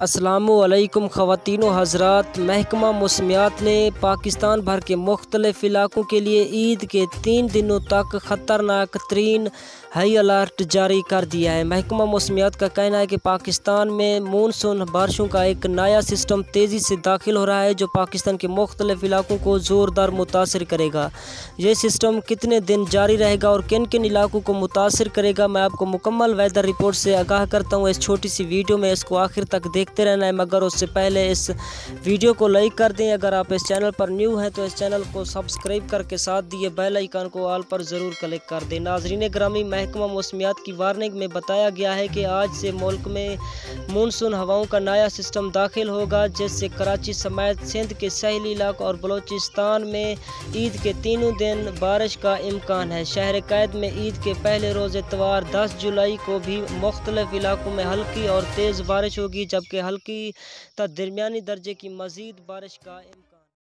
السلام علیکم خواتین و حضرات، محکمہ موسمیات نے پاکستان بھر کے مختلف علاقوں کے لیے عید کے 3 دنوں تک خطرناک ترین ہائی الرٹ جاری کر دیا ہے۔ محکمہ موسمیات کا کہنا ہے کہ پاکستان میں مونسون بارشوں کا ایک نیا سسٹم تیزی سے داخل ہو رہا ہے جو پاکستان کے مختلف علاقوں کو زوردار متاثر کرے گا۔ یہ سسٹم کتنے دن جاری رہے گا اور کن کن علاقوں کو متاثر کرے گا، میں آپ کو مکمل ویدر رپورٹ سے آگاہ کرتا ہوں۔ اس چھوٹی سی ویڈیو میں اس کو آخر تک دیکھتے رہنا ہے، مگر اس سے پہلے اس ویڈیو کو لائک کر دیں۔ اگر آپ اس چینل پر نیو ہیں تو اس چینل کو سبسکرائب کر کے ساتھ دیے بیل آئیکن کو آل پر ضرور کلک کر دیں۔ ناظرین گرامی، محکمہ موسمیات کی وارننگ میں بتایا گیا ہے کہ آج سے ملک میں مونسون ہواؤں کا نیا سسٹم داخل ہوگا، جس سے کراچی سمیت سندھ کے ساحلی علاقوں اور بلوچستان میں عید کے تینوں دن بارش کا امکان ہے۔ شہر قید میں عید کے پہلے روز اتوار 10 جولائی کو بھی مختلف علاقوں میں ہلکی اور تیز بارش ہوگی، جبکہ ہلکی تا درمیانی درجے کی مزید بارش کا امکان